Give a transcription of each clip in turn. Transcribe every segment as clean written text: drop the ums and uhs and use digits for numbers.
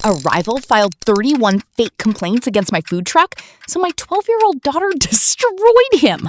A rival filed 31 fake complaints against my food truck, so my 12-year-old daughter destroyed him.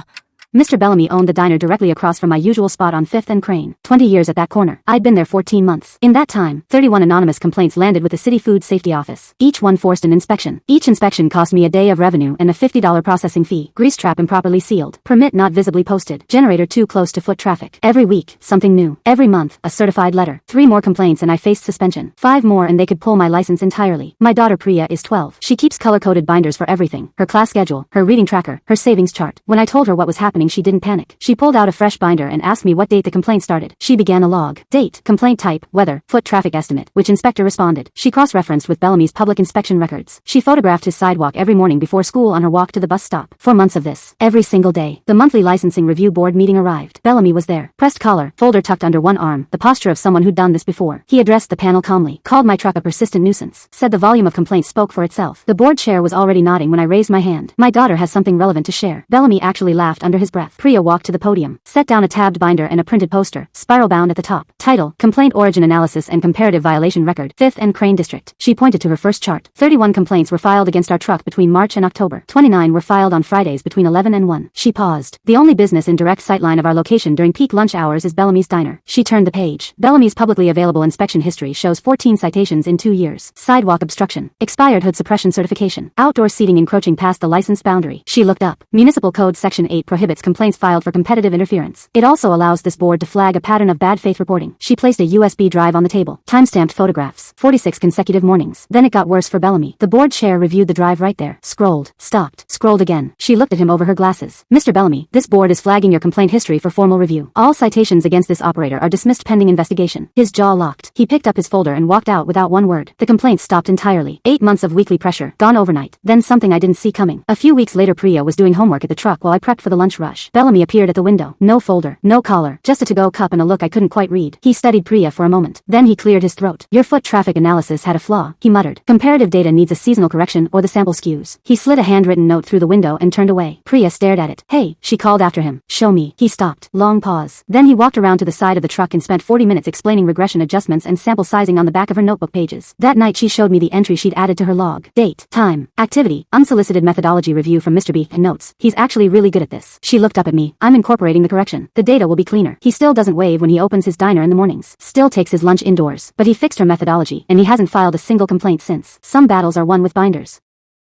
Mr. Bellamy owned the diner directly across from my usual spot on 5th and Crane. 20 years at that corner. I'd been there 14 months. In that time, 31 anonymous complaints landed with the City Food Safety Office. Each one forced an inspection. Each inspection cost me a day of revenue and a $50 processing fee. Grease trap improperly sealed. Permit not visibly posted. Generator too close to foot traffic. Every week, something new. Every month, a certified letter. 3 more complaints and I faced suspension. 5 more and they could pull my license entirely. My daughter Priya is 12. She keeps color-coded binders for everything. Her class schedule, her reading tracker, her savings chart. When I told her what was happening, she didn't panic. She pulled out a fresh binder and asked me what date the complaint started. She began a log. Date, complaint type, weather, foot traffic estimate. Which inspector responded? She cross-referenced with Bellamy's public inspection records. She photographed his sidewalk every morning before school on her walk to the bus stop. For months of this. Every single day. The monthly licensing review board meeting arrived. Bellamy was there. Pressed collar, folder tucked under one arm. The posture of someone who'd done this before. He addressed the panel calmly. Called my truck a persistent nuisance. Said the volume of complaints spoke for itself. The board chair was already nodding when I raised my hand. My daughter has something relevant to share. Bellamy actually laughed under his breath. Priya walked to the podium. Set down a tabbed binder and a printed poster, spiral bound at the top. Title, Complaint Origin Analysis and Comparative Violation Record, 5th and Crane District. She pointed to her first chart. 31 complaints were filed against our truck between March and October. 29 were filed on Fridays between 11 and 1. She paused. The only business in direct sightline of our location during peak lunch hours is Bellamy's Diner. She turned the page. Bellamy's publicly available inspection history shows 14 citations in 2 years. Sidewalk obstruction. Expired hood suppression certification. Outdoor seating encroaching past the licensed boundary. She looked up. Municipal Code Section 8 prohibits complaints filed for competitive interference. It also allows this board to flag a pattern of bad faith reporting. She placed a USB drive on the table. Time-stamped photographs. 46 consecutive mornings. Then it got worse for Bellamy. The board chair reviewed the drive right there. Scrolled. Stopped. Scrolled again. She looked at him over her glasses. Mr. Bellamy, this board is flagging your complaint history for formal review. All citations against this operator are dismissed pending investigation. His jaw locked. He picked up his folder and walked out without one word. The complaints stopped entirely. 8 months of weekly pressure. Gone overnight. Then something I didn't see coming. A few weeks later Priya was doing homework at the truck while I prepped for the lunch rush. Bellamy appeared at the window. No folder. No collar. Just a to-go cup and a look I couldn't quite read. He studied Priya for a moment. Then he cleared his throat. Your foot traffic analysis had a flaw, he muttered. Comparative data needs a seasonal correction or the sample skews. He slid a handwritten note through the window and turned away. Priya stared at it. Hey, she called after him. Show me. He stopped. Long pause. Then he walked around to the side of the truck and spent 40 minutes explaining regression adjustments and sample sizing on the back of her notebook pages. That night she showed me the entry she'd added to her log. Date, time, activity, unsolicited methodology review from Mr. B, and notes. He's actually really good at this. She looked up at me. I'm incorporating the correction. The data will be cleaner. He still doesn't wave when he opens his diner in the mornings. Still takes his lunch indoors. But he fixed her methodology, and he hasn't filed a single complaint since. Some battles are won with binders.